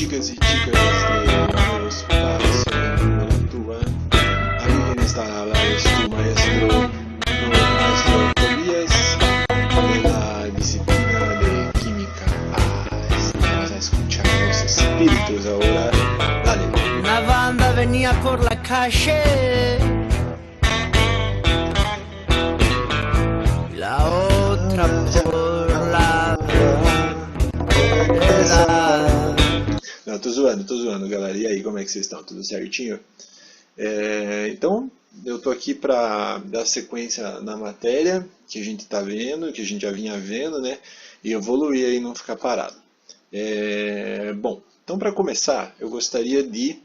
chicas y chicas de nuevo espacio en Tuba. Aquí quien está al hablar es tu maestro, maestro Tobías, de la disciplina de química. Vamos a escuchar los espíritus ahora. Dale. Una banda venía por la calle, la otra por la vereda. Não, tô zoando, galera. E aí, como é que vocês estão? Tudo certinho? Então, eu tô aqui para dar sequência na matéria que a gente tá vendo, que a gente já vinha vendo, né? E evoluir aí, não ficar parado. Bom, então para começar, eu gostaria de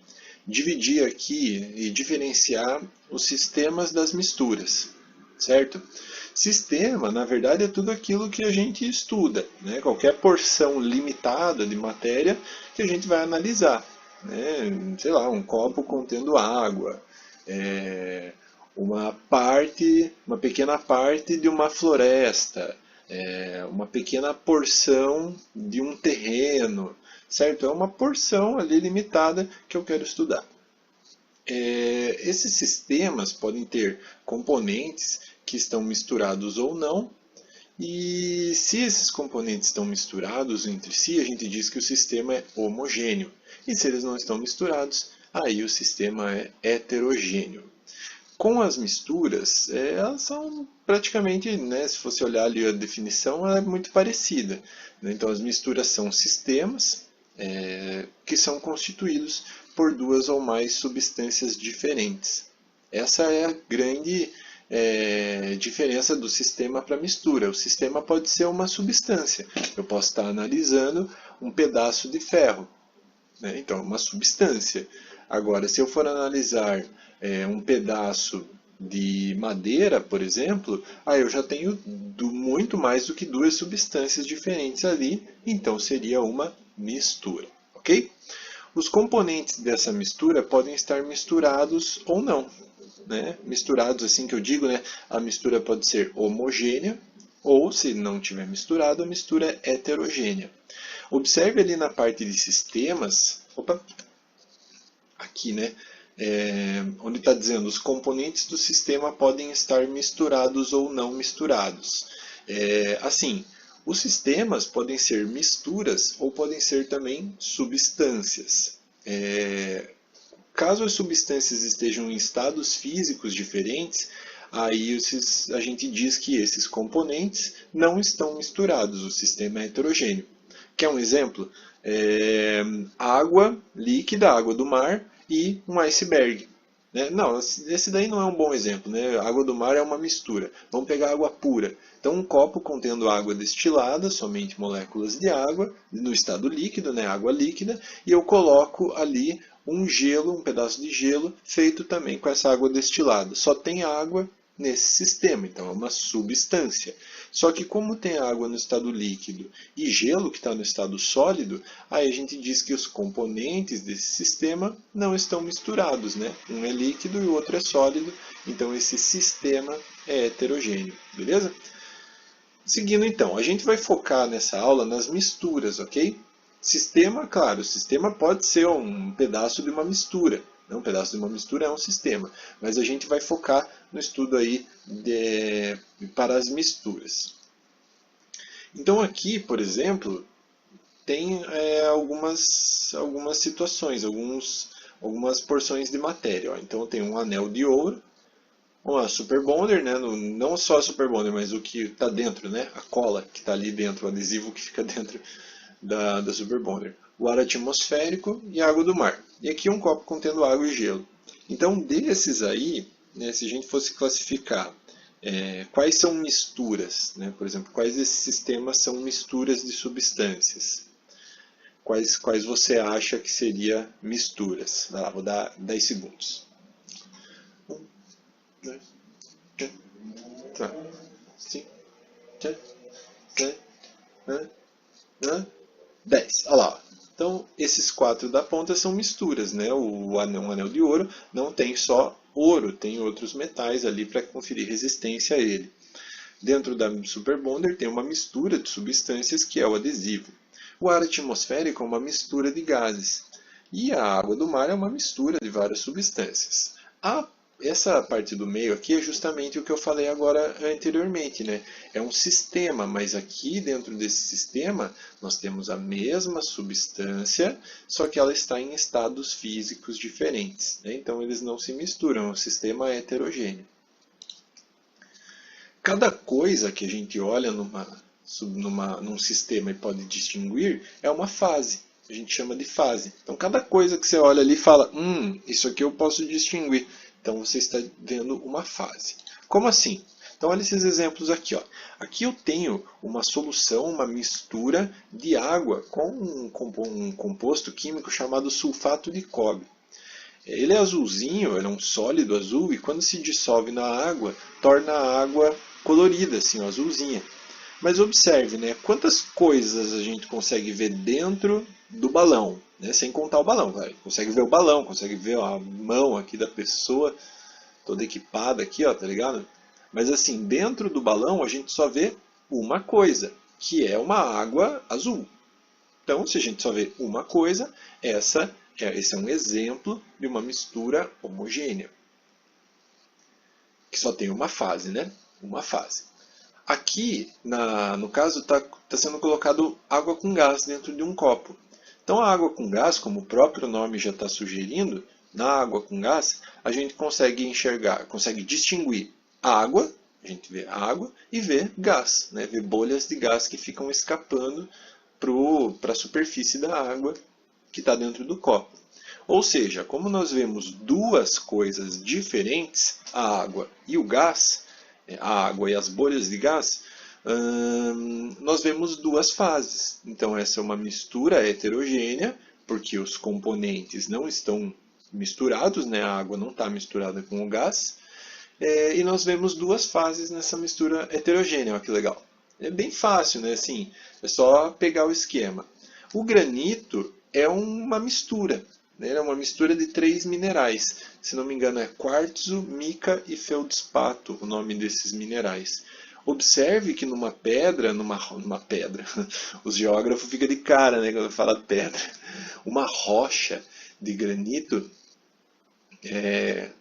dividir aqui e diferenciar os sistemas das misturas, certo? Sistema, na verdade, é tudo aquilo que a gente estuda, né? Qualquer porção limitada de matéria que a gente vai analisar, né? Sei lá, um copo contendo água, uma pequena parte de uma floresta, uma pequena porção de um terreno, certo? É uma porção ali limitada que eu quero estudar. Esses sistemas podem ter componentes que estão misturados ou não, e se esses componentes estão misturados entre si, a gente diz que o sistema é homogêneo, e se eles não estão misturados, aí o sistema é heterogêneo. Com as misturas, elas são praticamente, né, se você olhar ali a definição, ela é muito parecida, né? Então as misturas são sistemas que são constituídos por duas ou mais substâncias diferentes. Essa é a grande diferença do sistema para mistura. O sistema pode ser uma substância. Eu posso estar analisando um pedaço de ferro, né? Então, uma substância. Agora, se eu for analisar um pedaço de madeira, por exemplo, aí eu já tenho muito mais do que duas substâncias diferentes ali, então seria uma mistura, ok? Os componentes dessa mistura podem estar misturados ou não, né? Misturados, assim que eu digo, né? A mistura pode ser homogênea, ou se não tiver misturado, a mistura é heterogênea. Observe ali na parte de sistemas, aqui, né? Onde está dizendo os componentes do sistema podem estar misturados ou não misturados. Assim, os sistemas podem ser misturas ou podem ser também substâncias. Caso as substâncias estejam em estados físicos diferentes, aí a gente diz que esses componentes não estão misturados, o sistema é heterogêneo. Quer um exemplo? Água líquida, água do mar e um iceberg, né? Não, esse daí não é um bom exemplo, né? A água do mar é uma mistura. Vamos pegar água pura. Então, um copo contendo água destilada, somente moléculas de água, no estado líquido, né? Água líquida, e eu coloco ali um gelo, um pedaço de gelo, feito também com essa água destilada. Só tem água nesse sistema, então é uma substância. Só que como tem água no estado líquido e gelo que está no estado sólido, aí a gente diz que os componentes desse sistema não estão misturados, né? Um é líquido e o outro é sólido, então esse sistema é heterogêneo, beleza? Seguindo então, a gente vai focar nessa aula nas misturas, ok? Sistema, claro, o sistema pode ser um pedaço de uma mistura. Um pedaço de uma mistura é um sistema, mas a gente vai focar no estudo aí para as misturas. Então aqui, por exemplo, tem algumas situações, algumas porções de matéria. Ó. Então tem um anel de ouro, uma super bonder, né? Não só a super bonder, mas o que está dentro, né? A cola que está ali dentro, o adesivo que fica dentro da super bonder. O ar atmosférico e a água do mar. E aqui um copo contendo água e gelo. Então, desses aí, né, se a gente fosse classificar quais são misturas, né? Por exemplo, quais desses sistemas são misturas de substâncias? Quais você acha que seria misturas? Vai lá, vou dar 10 segundos. 1, 2, 3, 4, 5, 6, 7, 8, 10. Olha lá. Então, esses 4 da ponta são misturas, né? Um anel de ouro não tem só ouro, tem outros metais ali para conferir resistência a ele. Dentro da Super Bonder tem uma mistura de substâncias que é o adesivo. O ar atmosférico é uma mistura de gases. E a água do mar é uma mistura de várias substâncias. Essa parte do meio aqui é justamente o que eu falei agora anteriormente, né? É um sistema, mas aqui dentro desse sistema nós temos a mesma substância, só que ela está em estados físicos diferentes, né? Então eles não se misturam, é um sistema heterogêneo. Cada coisa que a gente olha num sistema e pode distinguir é uma fase. A gente chama de fase. Então, cada coisa que você olha ali fala, isso aqui eu posso distinguir. Então, você está vendo uma fase. Como assim? Então, olha esses exemplos aqui. Ó. Aqui eu tenho uma solução, uma mistura de água com um composto químico chamado sulfato de cobre. Ele é azulzinho, ele é um sólido azul, e quando se dissolve na água, torna a água colorida, assim, azulzinha. Mas observe, né? Quantas coisas a gente consegue ver dentro do balão, né? Sem contar o balão, vai. Consegue ver o balão, consegue ver ó, a mão aqui da pessoa, toda equipada aqui, ó, tá ligado? Mas assim, dentro do balão a gente só vê uma coisa, que é uma água azul. Então, se a gente só vê uma coisa, esse é um exemplo de uma mistura homogênea. Que só tem uma fase, né? Uma fase. Aqui, no caso, está sendo colocado água com gás dentro de um copo. Então, a água com gás, como o próprio nome já está sugerindo, na água com gás, a gente consegue enxergar, consegue distinguir água, a gente vê água, e vê gás, né? Vê bolhas de gás que ficam escapando para a superfície da água que está dentro do copo. Ou seja, como nós vemos duas coisas diferentes, a água e o gás, a água e as bolhas de gás, nós vemos duas fases. Então essa é uma mistura heterogênea, porque os componentes não estão misturados, né? A água não está misturada com o gás, e nós vemos duas fases nessa mistura heterogênea. Olha que legal. É bem fácil, né? Assim, é só pegar o esquema. O granito é uma mistura. É uma mistura de 3 minerais. Se não me engano é quartzo, mica e feldspato, o nome desses minerais. Observe que numa pedra, os geógrafos ficam de cara, né, quando fala pedra. Uma rocha de granito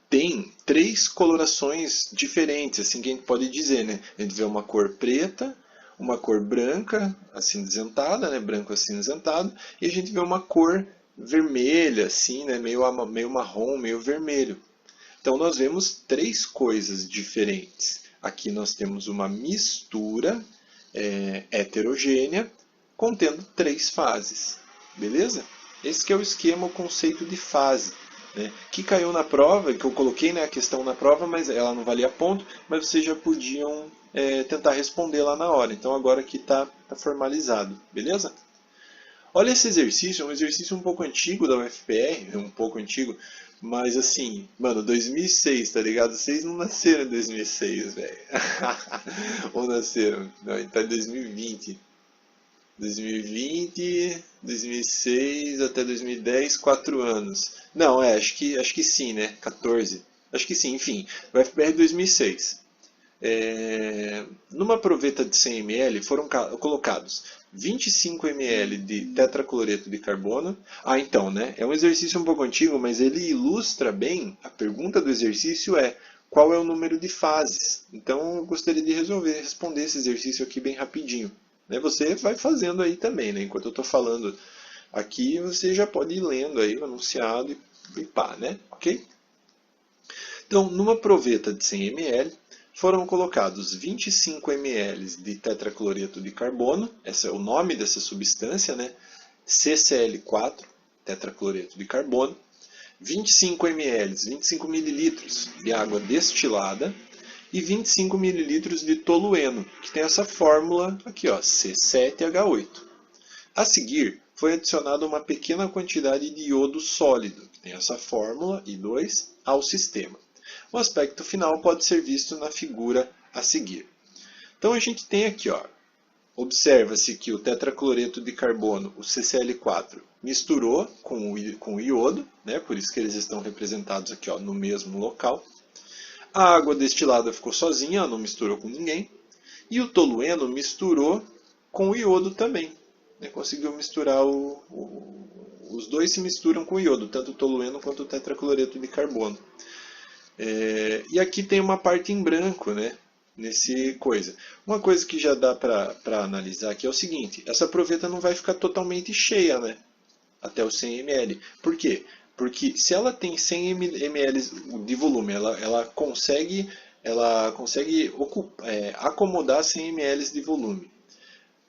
tem 3 colorações diferentes, assim que a gente pode dizer, né? A gente vê uma cor preta, uma cor branca, acinzentada, né, branco acinzentado, e a gente vê uma cor vermelha, assim, né, meio marrom, meio vermelho. Então nós vemos 3 coisas diferentes. Aqui nós temos uma mistura heterogênea contendo 3 fases. Beleza? Esse que é o esquema, o conceito de fase. Né, que caiu na prova, que eu coloquei, né, a questão na prova, mas ela não valia ponto, mas vocês já podiam tentar responder lá na hora. Então agora aqui está formalizado. Beleza? Olha esse exercício, é um exercício um pouco antigo da UFPR, um pouco antigo, mas assim, mano, 2006, tá ligado? Vocês não nasceram em 2006, velho. Ou nasceram? Não, então é 2020. 2020, 2006 até 2010, 4 anos. Não, acho que sim, né? 14. Acho que sim, enfim. UFPR 2006. Numa proveta de 100 ml foram colocados 25 ml de tetracloreto de carbono. Então, né? É um exercício um pouco antigo, mas ele ilustra bem. A pergunta do exercício é: qual é o número de fases? Então, eu gostaria de responder esse exercício aqui bem rapidinho. Né? Você vai fazendo aí também, né? Enquanto eu estou falando aqui, você já pode ir lendo aí o anunciado e pá, né? Ok? Então, numa proveta de 100 ml, foram colocados 25 ml de tetracloreto de carbono, esse é o nome dessa substância, né? CCl4, tetracloreto de carbono, 25 ml, 25 ml de água destilada e 25 ml de tolueno, que tem essa fórmula aqui, ó, C7H8. A seguir, foi adicionada uma pequena quantidade de iodo sólido, que tem essa fórmula I2, ao sistema. O aspecto final pode ser visto na figura a seguir. Então a gente tem aqui, ó, observa-se que o tetracloreto de carbono, o CCl4, misturou com o iodo, né, por isso que eles estão representados aqui, ó, no mesmo local. A água destilada ficou sozinha, não misturou com ninguém. E o tolueno misturou com o iodo também. né? Conseguiu misturar os dois se misturam com o iodo, tanto o tolueno quanto o tetracloreto de carbono. E aqui tem uma parte em branco, né? Nesse coisa. Uma coisa que já dá para analisar aqui é o seguinte: essa proveta não vai ficar totalmente cheia, né? Até os 100 ml. Por quê? Porque se ela tem 100 ml de volume, ela consegue acomodar 100 ml de volume.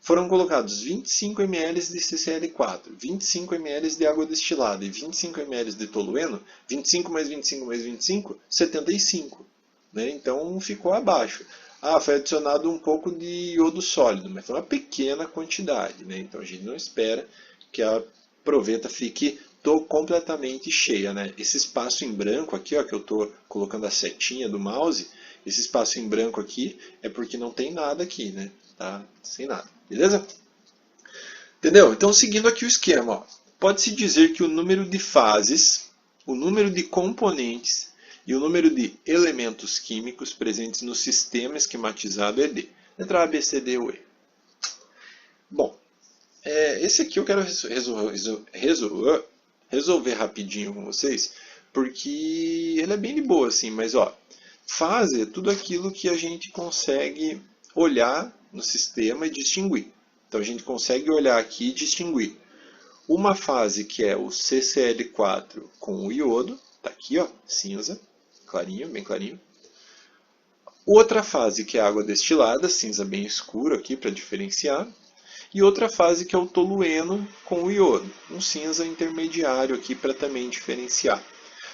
Foram colocados 25 ml de CCl4, 25 ml de água destilada e 25 ml de tolueno. 25 mais 25 mais 25, 75. Né? Então ficou abaixo. Foi adicionado um pouco de iodo sólido, mas foi uma pequena quantidade. Né? Então a gente não espera que a proveta fique completamente cheia. Né? Esse espaço em branco aqui, ó, que eu estou colocando a setinha do mouse, esse espaço em branco aqui é porque não tem nada aqui, né? Tá sem nada, beleza? Entendeu? Então, seguindo aqui o esquema, pode-se dizer que o número de fases, o número de componentes e o número de elementos químicos presentes no sistema esquematizado é D. Letra A, B, C, D ou E. Bom, esse aqui eu quero resolver rapidinho com vocês, porque ele é bem de boa, assim, mas fase é tudo aquilo que a gente consegue olhar no sistema e distinguir. Então a gente consegue olhar aqui e distinguir uma fase que é o CCl4 com o iodo, está aqui, ó, cinza, clarinho, bem clarinho. Outra fase que é a água destilada, cinza bem escuro aqui para diferenciar. E outra fase que é o tolueno com o iodo, um cinza intermediário aqui para também diferenciar.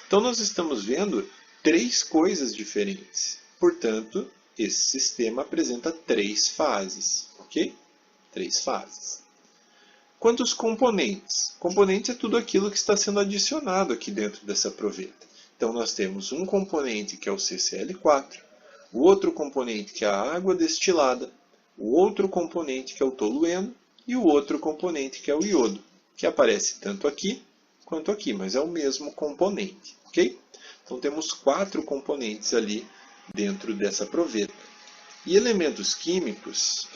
Então nós estamos vendo três coisas diferentes. Portanto, esse sistema apresenta três fases, ok? Três fases. Quantos componentes? Componentes é tudo aquilo que está sendo adicionado aqui dentro dessa proveta. Então nós temos um componente que é o CCl4, o outro componente que é a água destilada, o outro componente que é o tolueno e o outro componente que é o iodo, que aparece tanto aqui quanto aqui, mas é o mesmo componente, ok? Então temos 4 componentes ali dentro dessa proveta. E elementos químicos,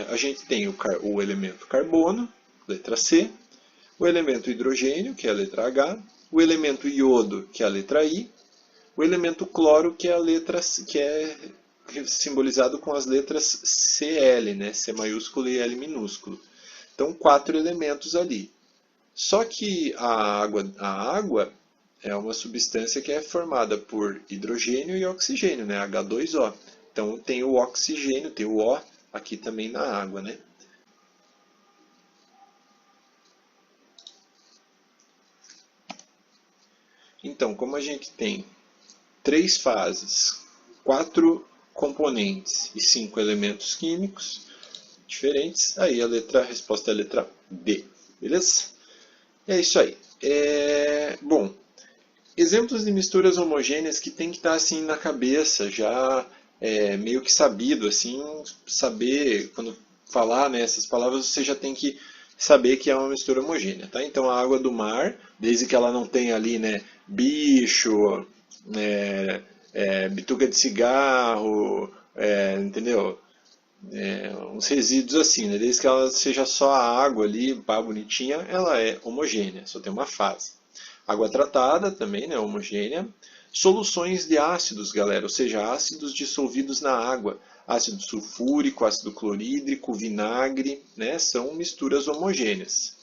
a gente tem o elemento carbono, letra C, o elemento hidrogênio, que é a letra H, o elemento iodo, que é a letra I, o elemento cloro, que é a letra C, que é simbolizado com as letras Cl, né? C maiúsculo e L minúsculo. Então 4 elementos ali. Só que a água é uma substância que é formada por hidrogênio e oxigênio, né? H2O. Então tem o oxigênio, tem o O aqui também na água, né? Então, como a gente tem 3 fases, 4 componentes e 5 elementos químicos diferentes, aí a resposta é a letra D, beleza? É isso aí. Bom, exemplos de misturas homogêneas que tem que estar assim na cabeça, já meio que sabido, assim, saber, quando falar essas palavras, você já tem que saber que é uma mistura homogênea, tá? Então a água do mar, desde que ela não tenha ali, né, bicho, bituca de cigarro, entendeu? Uns resíduos assim, né? Desde que ela seja só a água ali, pá, bonitinha, ela é homogênea, só tem uma fase. Água tratada também, né, homogênea. Soluções de ácidos, galera, ou seja, ácidos dissolvidos na água. Ácido sulfúrico, ácido clorídrico, vinagre, né, são misturas homogêneas.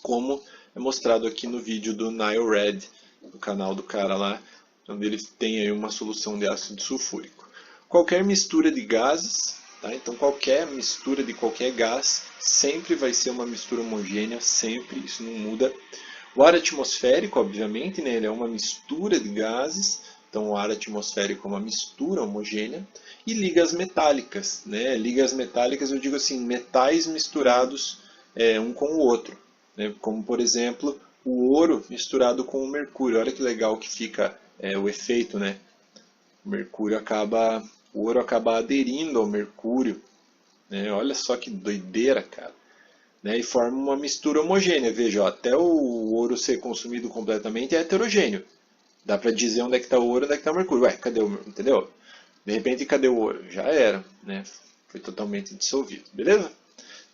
Como é mostrado aqui no vídeo do Nile Red, do canal do cara lá, onde ele tem aí uma solução de ácido sulfúrico. Qualquer mistura de gases, tá? Então qualquer mistura de qualquer gás sempre vai ser uma mistura homogênea, sempre, isso não muda. O ar atmosférico, obviamente, né, ele é uma mistura de gases, então o ar atmosférico é uma mistura homogênea. E ligas metálicas, né? Ligas metálicas, eu digo assim, metais misturados um com o outro, né? Como, por exemplo, o ouro misturado com o mercúrio. Olha que legal que fica o efeito, né? O ouro acaba aderindo ao mercúrio, né? Olha só que doideira, cara. Né? E forma uma mistura homogênea. Veja, ó, até o ouro ser consumido completamente é heterogêneo. Dá para dizer onde é que está o ouro e onde é que está o mercúrio. Ué, cadê o mercúrio? Entendeu? De repente, cadê o ouro? Já era, né? Foi totalmente dissolvido, beleza?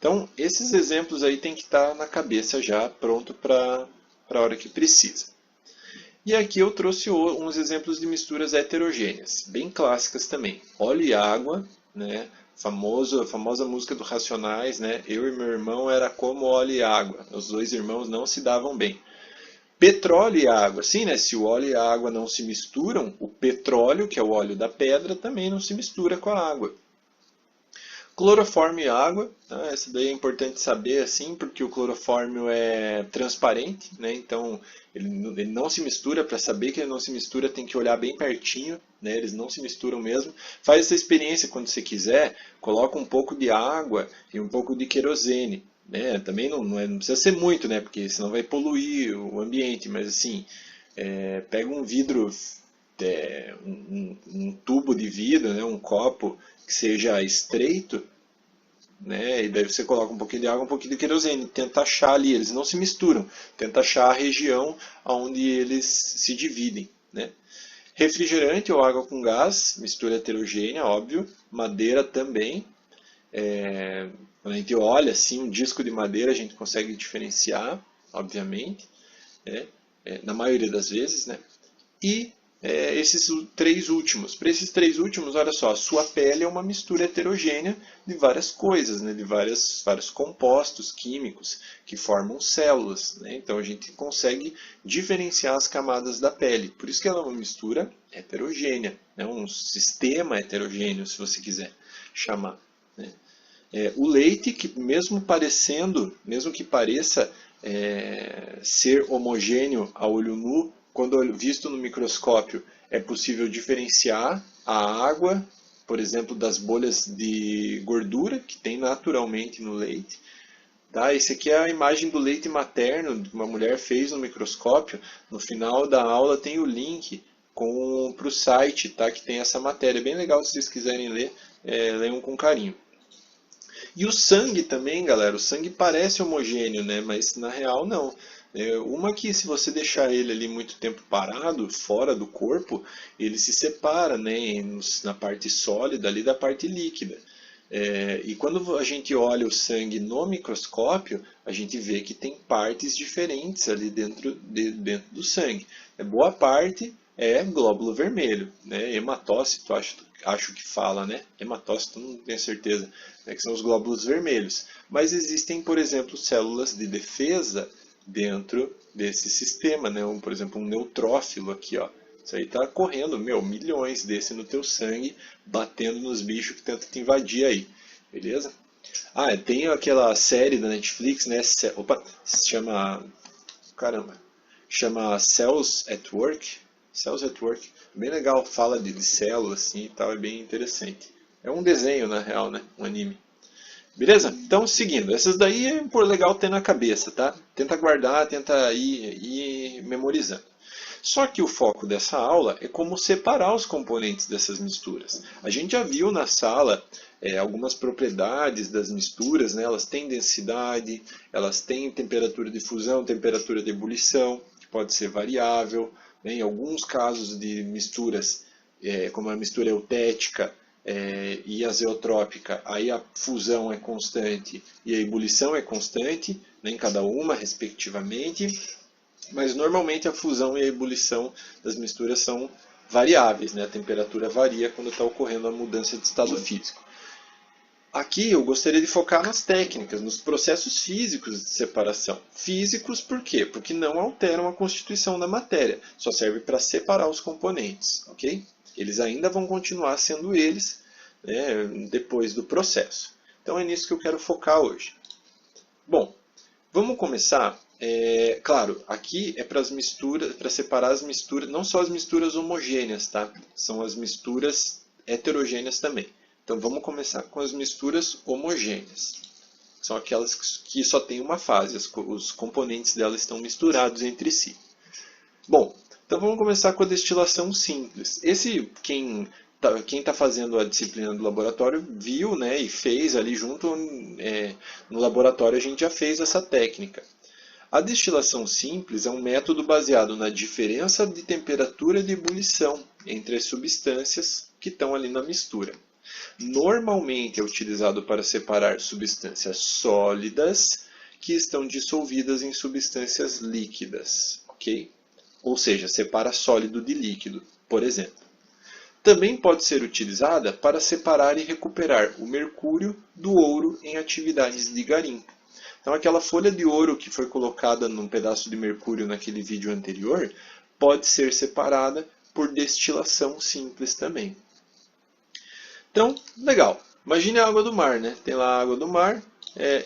Então, esses exemplos aí tem que estar na cabeça já, pronto para a hora que precisa. E aqui eu trouxe uns exemplos de misturas heterogêneas, bem clássicas também. Óleo e água, né? A famosa música do Racionais, né? Eu e meu irmão era como óleo e água. Os dois irmãos não se davam bem. Petróleo e água, sim, né? Se o óleo e a água não se misturam, o petróleo, que é o óleo da pedra, também não se mistura com a água. Clorofórmio e água, tá? Essa daí é importante saber, assim, porque o clorofórmio é transparente, né? Então ele não se mistura. Para saber que ele não se mistura, tem que olhar bem pertinho, né? Eles não se misturam mesmo. Faz essa experiência quando você quiser, coloca um pouco de água e um pouco de querosene, né? Também não precisa ser muito, né? Porque senão vai poluir o ambiente, mas assim, pega um vidro, um tubo de vidro, né? Um copo que seja estreito, né? E daí você coloca um pouquinho de água, um pouquinho de querosene, tenta achar ali, eles não se misturam, tenta achar a região onde eles se dividem, né? Refrigerante ou água com gás, mistura heterogênea, óbvio. Madeira também. Quando a gente olha assim um disco de madeira, a gente consegue diferenciar, obviamente, né? Na maioria das vezes, né? E esses três últimos. Para esses três últimos, olha só, a sua pele é uma mistura heterogênea de várias coisas, né? De vários compostos químicos que formam células, né? Então a gente consegue diferenciar as camadas da pele. Por isso que ela é uma mistura heterogênea, né? Um sistema heterogêneo, se você quiser chamar, né? O leite, que mesmo que pareça ser homogêneo a olho nu, quando visto no microscópio, é possível diferenciar a água, por exemplo, das bolhas de gordura que tem naturalmente no leite. Tá? Esse aqui é a imagem do leite materno que uma mulher fez no microscópio. No final da aula tem o link para o site, tá? Que tem essa matéria. É bem legal, se vocês quiserem ler, leiam com carinho. E o sangue também, galera, o sangue parece homogêneo, né? Mas na real não. Uma que se você deixar ele ali muito tempo parado, fora do corpo, ele se separa, né, na parte sólida ali da parte líquida. E quando a gente olha o sangue no microscópio, a gente vê que tem partes diferentes ali dentro do sangue. Boa parte é glóbulo vermelho, né? Hematócito, acho que fala, né? Hematócito, não tenho certeza, né? Que são os glóbulos vermelhos. Mas existem, por exemplo, células de defesa dentro desse sistema, né? Por exemplo, um neutrófilo aqui, ó. Isso aí tá correndo, milhões desse no teu sangue, batendo nos bichos que tentam te invadir aí, beleza? Tem aquela série da Netflix, né? Chama Cells at Work. Cells at Work, bem legal, fala de células assim e tal, é bem interessante. É um desenho, na real, né? Um anime. Beleza? Então, seguindo. Essas daí é por legal ter na cabeça, tá? Tenta guardar, tenta ir memorizando. Só que o foco dessa aula é como separar os componentes dessas misturas. A gente já viu na sala algumas propriedades das misturas, né? Elas têm densidade, elas têm temperatura de fusão, temperatura de ebulição, que pode ser variável. Em alguns casos de misturas, como a mistura eutética e azeotrópica, aí a fusão é constante e a ebulição é constante, né, em cada uma, respectivamente. Mas normalmente a fusão e a ebulição das misturas são variáveis, né? A temperatura varia quando está ocorrendo a mudança de estado físico. Aqui eu gostaria de focar nas técnicas, nos processos físicos de separação. Físicos por quê? Porque não alteram a constituição da matéria, só serve para separar os componentes, ok? Eles ainda vão continuar sendo eles, né, depois do processo. Então é nisso que eu quero focar hoje. Bom, vamos começar. Claro, aqui é para separar as misturas, não só as misturas homogêneas, tá? São as misturas heterogêneas também. Então vamos começar com as misturas homogêneas. São aquelas que só tem uma fase, os componentes delas estão misturados entre si. Bom, então vamos começar com a destilação simples. Quem está fazendo a disciplina do laboratório viu, né, e fez ali junto, no laboratório a gente já fez essa técnica. A destilação simples é um método baseado na diferença de temperatura de ebulição entre as substâncias que estão ali na mistura. Normalmente é utilizado para separar substâncias sólidas que estão dissolvidas em substâncias líquidas, ok? Ou seja, separa sólido de líquido, por exemplo. Também pode ser utilizada para separar e recuperar o mercúrio do ouro em atividades de garimpo. Então, aquela folha de ouro que foi colocada num pedaço de mercúrio naquele vídeo anterior, pode ser separada por destilação simples também. Então, legal. Imagine a água do mar, né? Tem lá a água do mar.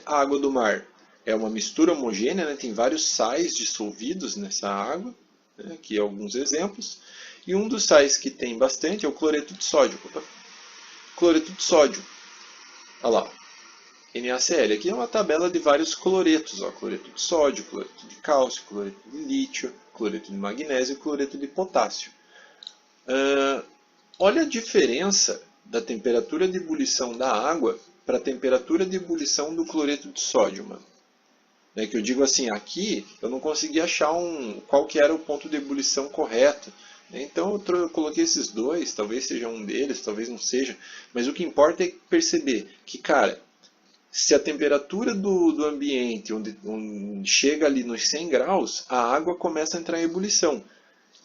A água do mar é uma mistura homogênea, né? Tem vários sais dissolvidos nessa água, né? Aqui alguns exemplos. E um dos sais que tem bastante é o cloreto de sódio. Opa. Cloreto de sódio. Olha lá. NaCl. Aqui é uma tabela de vários cloretos. Ó. Cloreto de sódio, cloreto de cálcio, cloreto de lítio, cloreto de magnésio e cloreto de potássio. Olha a diferença da temperatura de ebulição da água para a temperatura de ebulição do cloreto de sódio, mano. É que eu digo assim, aqui eu não consegui achar qual que era o ponto de ebulição correto. Então eu coloquei esses dois, talvez seja um deles, talvez não seja. Mas o que importa é perceber que, cara, se a temperatura do ambiente onde chega ali nos 100 graus, a água começa a entrar em ebulição.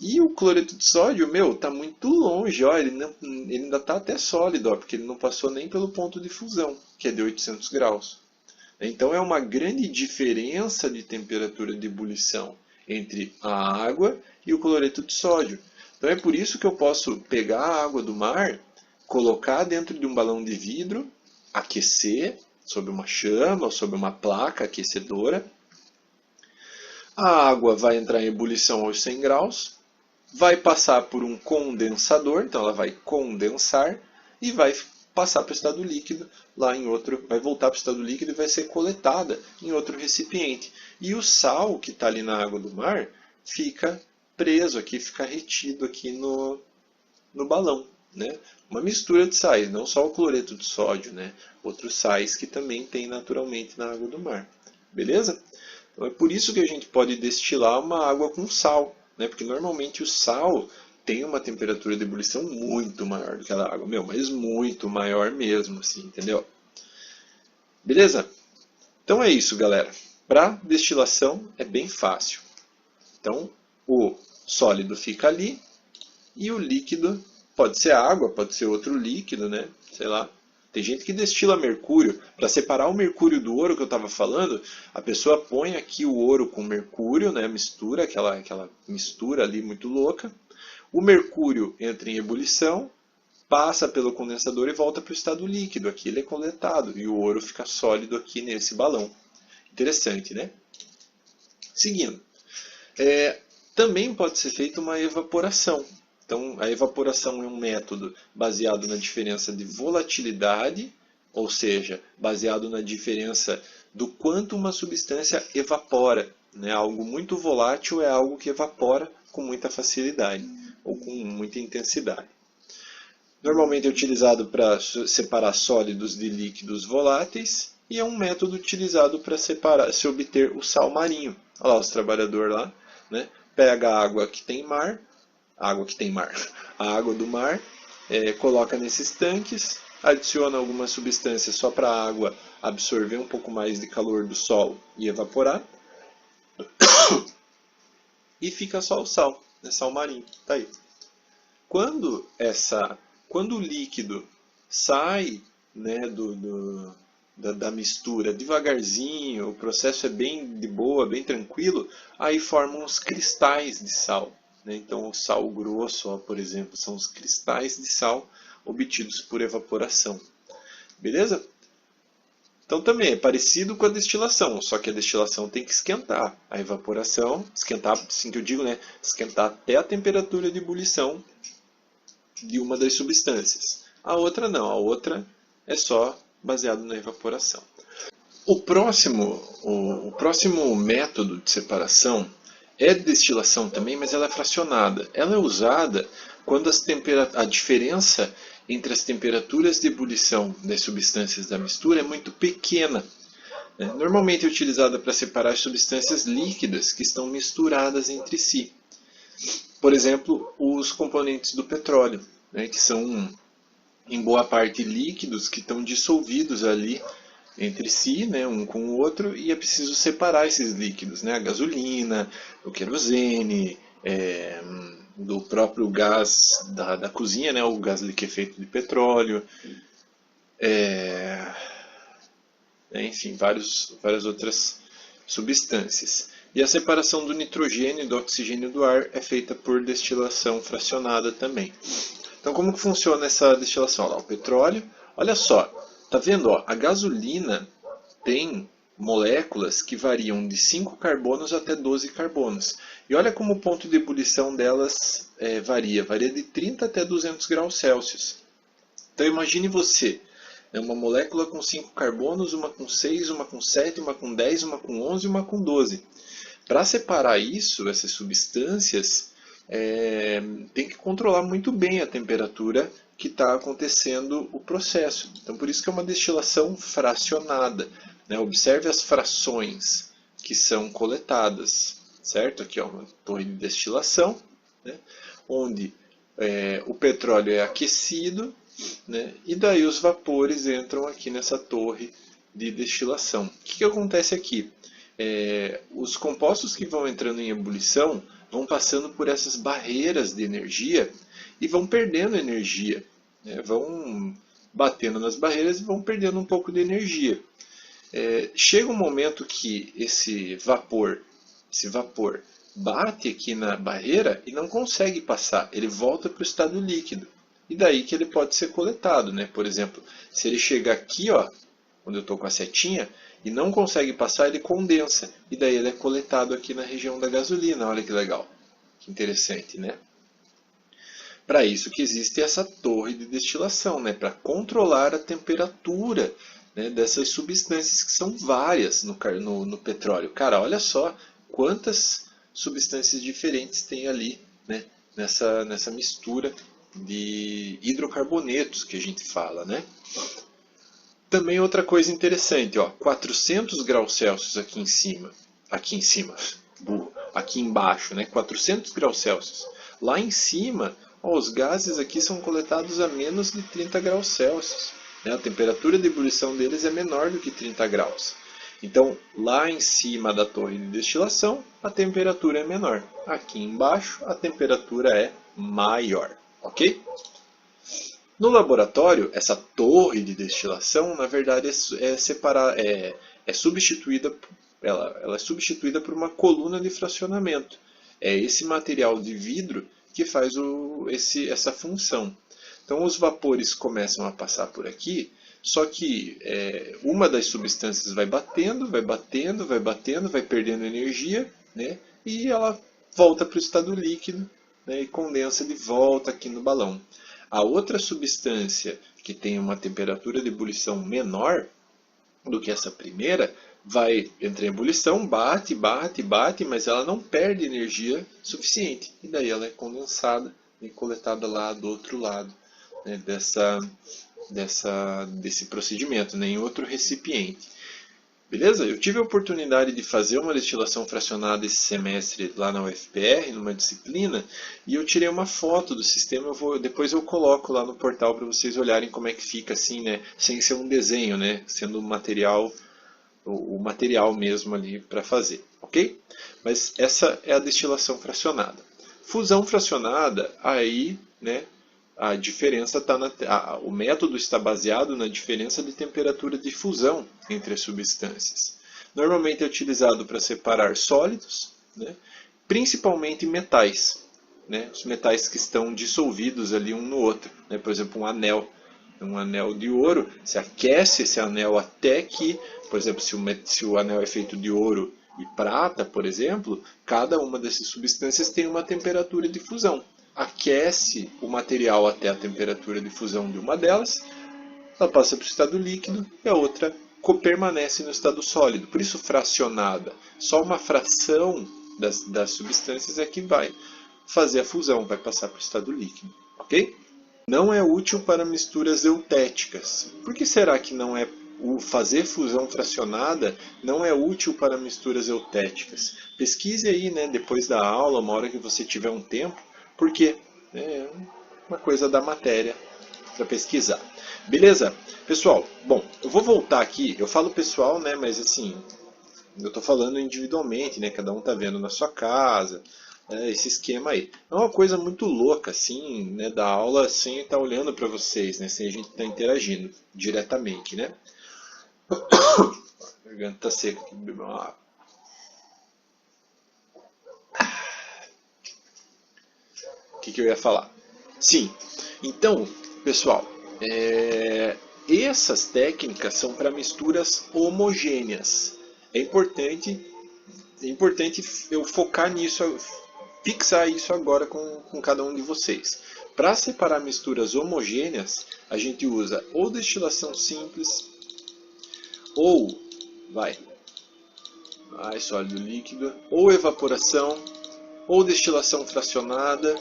E o cloreto de sódio, está muito longe, ó, ele ainda está até sólido, ó, porque ele não passou nem pelo ponto de fusão, que é de 800 graus. Então é uma grande diferença de temperatura de ebulição entre a água e o cloreto de sódio. Então é por isso que eu posso pegar a água do mar, colocar dentro de um balão de vidro, aquecer sob uma chama ou sob uma placa aquecedora. A água vai entrar em ebulição aos 100 graus, vai passar por um condensador, então ela vai condensar e vai passar para o estado líquido lá em outro, vai voltar para o estado líquido e vai ser coletada em outro recipiente. E o sal que está ali na água do mar fica preso aqui, fica retido aqui no balão, né? Uma mistura de sais, não só o cloreto de sódio, né? Outros sais que também tem naturalmente na água do mar. Beleza? Então é por isso que a gente pode destilar uma água com sal, né? Porque normalmente o sal tem uma temperatura de ebulição muito maior do que a da água, mas muito maior mesmo, assim, entendeu? Beleza? Então é isso, galera. Para destilação é bem fácil. Então o sólido fica ali e o líquido pode ser água, pode ser outro líquido, né? Sei lá. Tem gente que destila mercúrio. Para separar o mercúrio do ouro que eu estava falando, a pessoa põe aqui o ouro com mercúrio, né? Mistura, aquela mistura ali muito louca. O mercúrio entra em ebulição, passa pelo condensador e volta para o estado líquido. Aqui ele é coletado e o ouro fica sólido aqui nesse balão. Interessante, né? Seguindo. Também pode ser feita uma evaporação. Então, a evaporação é um método baseado na diferença de volatilidade, ou seja, baseado na diferença do quanto uma substância evapora. Né? Algo muito volátil é algo que evapora com muita facilidade ou com muita intensidade. Normalmente é utilizado para separar sólidos de líquidos voláteis e é um método utilizado para se obter o sal marinho. Olha lá os trabalhadores lá, né? Pega a água que tem mar, a água do mar, coloca nesses tanques, adiciona alguma substância só para a água absorver um pouco mais de calor do solo e evaporar, e fica só o sal, né? Sal marinho, tá aí. Quando o líquido sai, né, da mistura devagarzinho, o processo é bem de boa, bem tranquilo, aí formam os cristais de sal. Né? Então o sal grosso, ó, por exemplo, são os cristais de sal obtidos por evaporação. Beleza? Então também é parecido com a destilação, só que a destilação tem que esquentar. A evaporação, esquentar, assim que eu digo, né? Esquentar até a temperatura de ebulição de uma das substâncias. A outra não, a outra é só baseado na evaporação. O próximo método de separação é destilação também, mas ela é fracionada. Ela é usada quando a diferença entre as temperaturas de ebulição das substâncias da mistura é muito pequena. Normalmente é utilizada para separar as substâncias líquidas que estão misturadas entre si. Por exemplo, os componentes do petróleo, né, que são em boa parte líquidos que estão dissolvidos ali entre si, né, um com o outro, e é preciso separar esses líquidos, né, a gasolina, o querosene, do próprio gás da cozinha, né, o gás liquefeito de petróleo, enfim, várias outras substâncias. E a separação do nitrogênio e do oxigênio do ar é feita por destilação fracionada também. Então, como que funciona essa destilação? Olha lá, o petróleo, olha só, tá vendo? Ó, a gasolina tem moléculas que variam de 5 carbonos até 12 carbonos. E olha como o ponto de ebulição delas varia de 30 até 200 graus Celsius. Então imagine você, uma molécula com 5 carbonos, uma com 6, uma com 7, uma com 10, uma com 11 e uma com 12. Para separar isso, essas substâncias, tem que controlar muito bem a temperatura que está acontecendo o processo. Então por isso que é uma destilação fracionada. Né? Observe as frações que são coletadas. Certo? Aqui é uma torre de destilação, né? Onde o petróleo é aquecido, né? E daí os vapores entram aqui nessa torre de destilação. O que acontece aqui? Os compostos que vão entrando em ebulição vão passando por essas barreiras de energia e vão perdendo energia, né? Vão batendo nas barreiras e vão perdendo um pouco de energia. Chega um momento que esse vapor bate aqui na barreira e não consegue passar, ele volta para o estado líquido. E daí que ele pode ser coletado, né? Por exemplo, se ele chegar aqui, ó, onde eu estou com a setinha, e não consegue passar, ele condensa. E daí ele é coletado aqui na região da gasolina. Olha que legal, que interessante, né? Para isso que existe essa torre de destilação, né? Para controlar a temperatura, né, dessas substâncias que são várias no petróleo. Cara, olha só quantas substâncias diferentes tem ali, né, nessa mistura de hidrocarbonetos que a gente fala, né? Também outra coisa interessante, ó, 400 graus Celsius aqui em cima, aqui embaixo, né, 400 graus Celsius. Lá em cima, ó, os gases aqui são coletados a menos de 30 graus Celsius. Né? A temperatura de ebulição deles é menor do que 30 graus. Então, lá em cima da torre de destilação, a temperatura é menor. Aqui embaixo, a temperatura é maior. Ok? No laboratório, essa torre de destilação, na verdade, é substituída, ela é substituída por uma coluna de fracionamento. É esse material de vidro que faz essa função. Então, os vapores começam a passar por aqui, só que uma das substâncias vai batendo, vai perdendo energia, né? E ela volta para o estado líquido, né? E condensa de volta aqui no balão. A outra substância que tem uma temperatura de ebulição menor do que essa primeira, vai entrar em ebulição, bate, mas ela não perde energia suficiente. E daí ela é condensada e coletada lá do outro lado, né, desse procedimento, né, em outro recipiente. Beleza? Eu tive a oportunidade de fazer uma destilação fracionada esse semestre lá na UFPR, numa disciplina, e eu tirei uma foto do sistema. Depois eu coloco lá no portal para vocês olharem como é que fica assim, né, sem ser um desenho, né, sendo o material mesmo ali para fazer, ok? Mas essa é a destilação fracionada. Fusão fracionada, aí, né, a diferença está o método está baseado na diferença de temperatura de fusão entre as substâncias. Normalmente é utilizado para separar sólidos, né, principalmente metais, né, os metais que estão dissolvidos ali um no outro, né, por exemplo, um anel de ouro, se aquece esse anel até que, por exemplo, se o anel é feito de ouro e prata, por exemplo, cada uma dessas substâncias tem uma temperatura de fusão. Aquece o material até a temperatura de fusão de uma delas, ela passa para o estado líquido e a outra permanece no estado sólido. Por isso fracionada. Só uma fração das substâncias é que vai fazer a fusão, vai passar para o estado líquido. Ok? Não é útil para misturas eutéticas. Por que será que não é fazer fusão fracionada não é útil para misturas eutéticas? Pesquise aí, né, depois da aula, uma hora que você tiver um tempo, porque é uma coisa da matéria para pesquisar. Beleza? Pessoal, bom, eu vou voltar aqui, eu falo pessoal, né, mas assim, eu estou falando individualmente, né, cada um está vendo na sua casa, esse esquema aí. É uma coisa muito louca, assim, né, da aula sem estar olhando para vocês, né, sem a gente estar interagindo diretamente, né. A garganta tá seca aqui, beber uma água. O que eu ia falar? Sim, então, pessoal, essas técnicas são para misturas homogêneas. É importante eu focar nisso, fixar isso agora com cada um de vocês. Para separar misturas homogêneas, a gente usa ou destilação simples, ou sólido líquido, ou evaporação, ou destilação fracionada,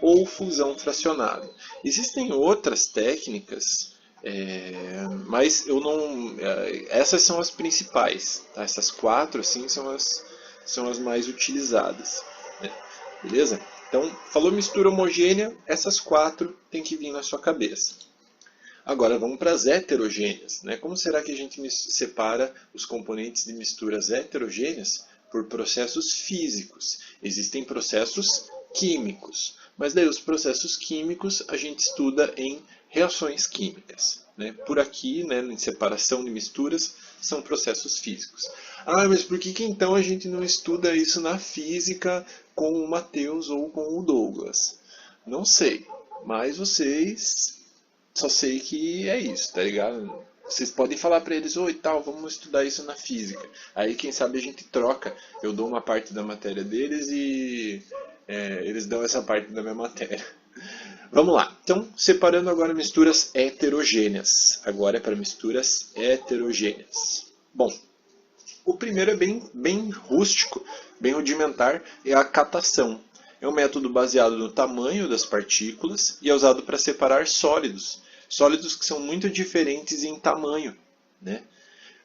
ou fusão fracionada. Existem outras técnicas, mas eu não. Essas são as principais. Tá? Essas 4 assim, são as mais utilizadas. Né? Beleza? Então, falou mistura homogênea, essas 4 tem que vir na sua cabeça. Agora vamos para as heterogêneas. Né? Como será que a gente separa os componentes de misturas heterogêneas? Por processos físicos. Existem processos químicos. Mas daí os processos químicos a gente estuda em reações químicas. Né? Por aqui, né, em separação de misturas, são processos físicos. Ah, mas por que então a gente não estuda isso na física com o Matheus ou com o Douglas? Não sei, mas vocês só sei que é isso, tá ligado? Vocês podem falar para eles, oi, tal, vamos estudar isso na física. Aí quem sabe a gente troca, eu dou uma parte da matéria deles e eles dão essa parte da minha matéria. Vamos lá. Então, separando agora misturas heterogêneas. Agora é para misturas heterogêneas. Bom, o primeiro é bem rústico, bem rudimentar, é a catação. É um método baseado no tamanho das partículas e é usado para separar sólidos. Sólidos que são muito diferentes em tamanho, né?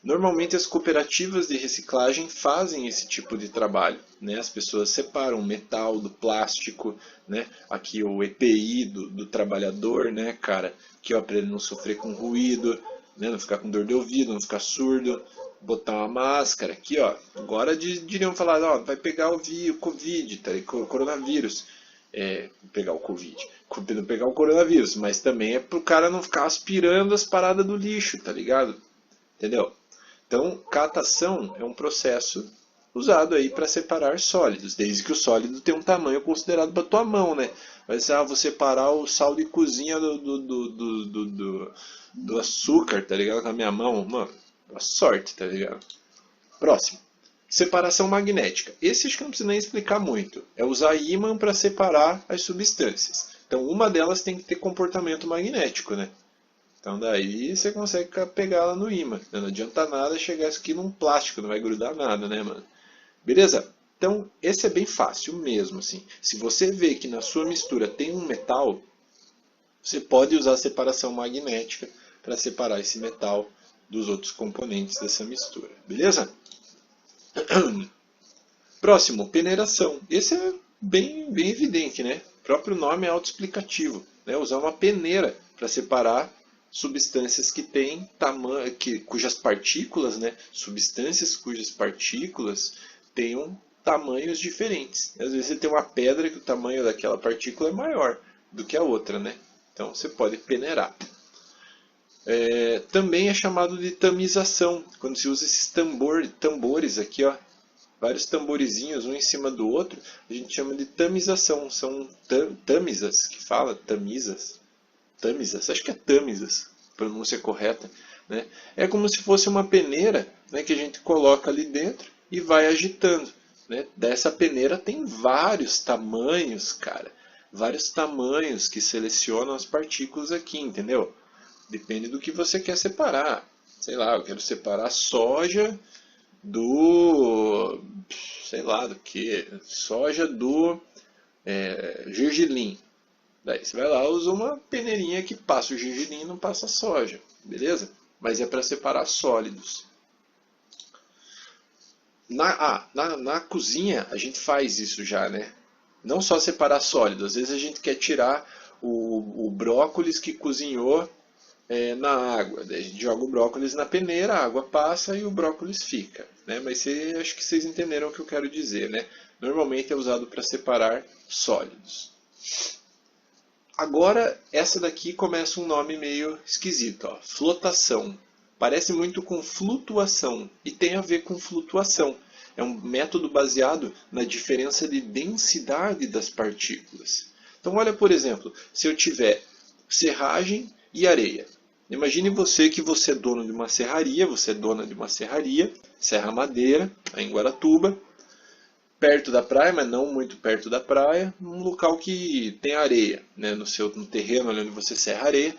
Normalmente as cooperativas de reciclagem fazem esse tipo de trabalho. Né? As pessoas separam o metal do plástico, né? Aqui o EPI do trabalhador, né, cara? Aqui para ele não sofrer com ruído, né? Não ficar com dor de ouvido, não ficar surdo. Botar uma máscara aqui, ó. Agora diriam falar, ó, vai pegar o Covid, tá? O coronavírus. Pegar o Covid. Não pegar o coronavírus, mas também é pro cara não ficar aspirando as paradas do lixo, tá ligado? Entendeu? Então, catação é um processo usado aí para separar sólidos, desde que o sólido tenha um tamanho considerado para tua mão, né? Mas vou separar o sal de cozinha do açúcar, tá ligado? Com a minha mão, mano, boa sorte, tá ligado? Próximo. Separação magnética. Esse acho que não precisa nem explicar muito. É usar ímã para separar as substâncias. Então, uma delas tem que ter comportamento magnético, né? Então daí você consegue pegar ela no ímã. Não adianta nada chegar isso aqui num plástico, não vai grudar nada, né, mano? Beleza? Então esse é bem fácil mesmo, assim. Se você vê que na sua mistura tem um metal, você pode usar a separação magnética para separar esse metal dos outros componentes dessa mistura. Beleza? Próximo, peneiração. Esse é bem evidente, né? O próprio nome é autoexplicativo. Né? Usar uma peneira para separar substâncias que têm tamanho, cujas partículas, né, substâncias cujas partículas tenham tamanhos diferentes. Às vezes você tem uma pedra que o tamanho daquela partícula é maior do que a outra, né? Então você pode peneirar. Também é chamado de tamização, quando se usa esses tambores aqui, ó, vários tamborizinhos um em cima do outro, a gente chama de tamização. São tamisas que fala, tamisas, acho que é tamisas, pronúncia correta, né? É como se fosse uma peneira, né, que a gente coloca ali dentro e vai agitando, né? Dessa peneira tem vários tamanhos, cara, vários tamanhos que selecionam as partículas aqui, entendeu? Depende do que você quer separar. Sei lá, eu quero separar soja do, sei lá do que, soja do gergelim. Daí você vai lá, usa uma peneirinha que passa o gergelim e não passa a soja, beleza? Mas é para separar sólidos. Na cozinha a gente faz isso já, né? Não só separar sólidos, às vezes a gente quer tirar o brócolis que cozinhou na água. Daí a gente joga o brócolis na peneira, a água passa e o brócolis fica, né? Mas acho que vocês entenderam o que eu quero dizer, né? Normalmente é usado para separar sólidos. Agora, essa daqui começa um nome meio esquisito, ó, flotação. Parece muito com flutuação e tem a ver com flutuação. É um método baseado na diferença de densidade das partículas. Então, olha, por exemplo, se eu tiver serragem e areia. Imagine que você é dono de uma serraria, você é dona de uma serraria, Serra Madeira, em Guaratuba, perto da praia, mas não muito perto da praia, um local que tem areia, né? No terreno onde você serra areia,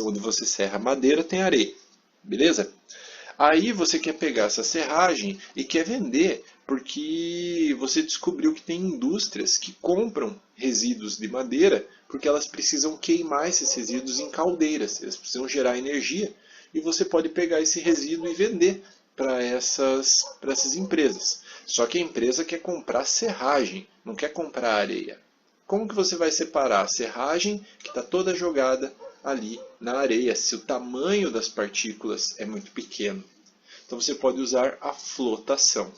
onde você serra madeira, tem areia, beleza? Aí você quer pegar essa serragem e quer vender, porque você descobriu que tem indústrias que compram resíduos de madeira, porque elas precisam queimar esses resíduos em caldeiras, eles precisam gerar energia, e você pode pegar esse resíduo e vender para essas empresas. Só que a empresa quer comprar serragem, não quer comprar areia. Como que você vai separar a serragem que está toda jogada ali na areia, se o tamanho das partículas é muito pequeno? Então você pode usar a flotação.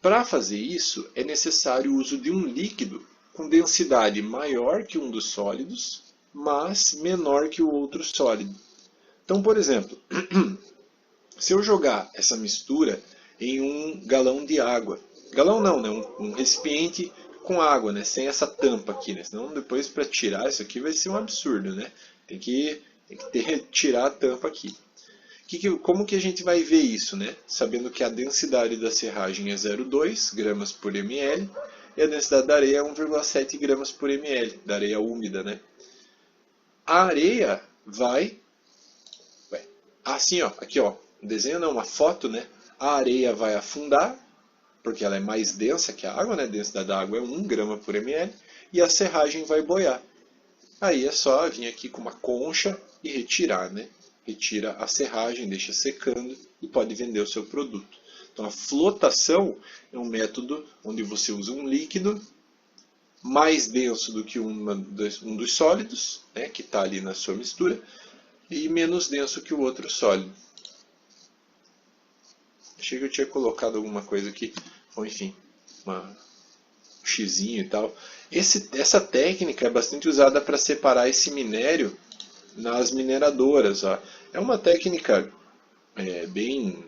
Para fazer isso, é necessário o uso de um líquido com densidade maior que um dos sólidos, mas menor que o outro sólido. Então, por exemplo, se eu jogar essa mistura em um galão de água, galão não, né? um recipiente com água, né? Sem essa tampa aqui, né? Senão depois para tirar isso aqui vai ser um absurdo, né? Tem que tirar a tampa aqui. Como que a gente vai ver isso, né? Sabendo que a densidade da serragem é 0,2 gramas por ml e a densidade da areia é 1,7 gramas por ml, da areia úmida, né? A areia vai assim, ó, aqui, ó, desenho não, uma foto, né? A areia vai afundar, porque ela é mais densa que a água, né? A densidade da água é 1 grama por ml, e a serragem vai boiar. Aí é só vir aqui com uma concha e retirar, né? Retira a serragem, deixa secando e pode vender o seu produto. Então a flotação é um método onde você usa um líquido mais denso do que um dos sólidos, né? Que está ali na sua mistura, e menos denso que o outro sólido. Achei que eu tinha colocado alguma coisa aqui, ou enfim, um xizinho e tal. Essa técnica é bastante usada para separar esse minério nas mineradoras. Ó. É uma técnica bem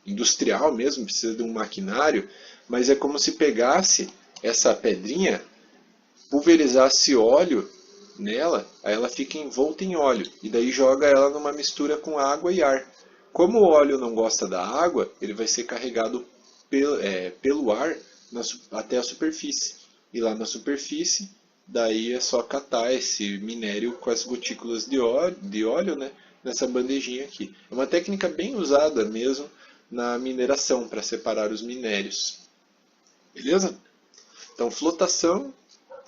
industrial mesmo, precisa de um maquinário, mas é como se pegasse essa pedrinha, pulverizasse óleo nela, aí ela fica envolta em óleo, e daí joga ela numa mistura com água e ar. Como o óleo não gosta da água, ele vai ser carregado pelo ar até a superfície. E lá na superfície, daí é só catar esse minério com as gotículas de óleo, né, nessa bandejinha aqui. É uma técnica bem usada mesmo na mineração, para separar os minérios. Beleza? Então, flotação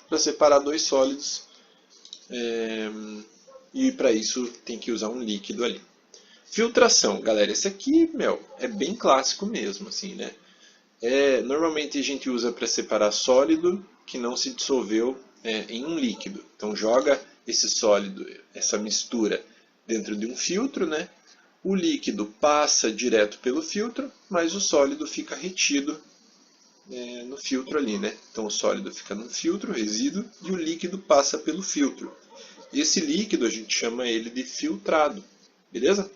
para separar dois sólidos. E para isso tem que usar um líquido ali. Filtração, galera, esse aqui, é bem clássico mesmo, assim, né? Normalmente a gente usa para separar sólido que não se dissolveu em um líquido. Então joga esse sólido, essa mistura, dentro de um filtro, né? O líquido passa direto pelo filtro, mas o sólido fica retido no filtro ali, né? Então o sólido fica no filtro, resíduo, e o líquido passa pelo filtro. E esse líquido a gente chama ele de filtrado, beleza?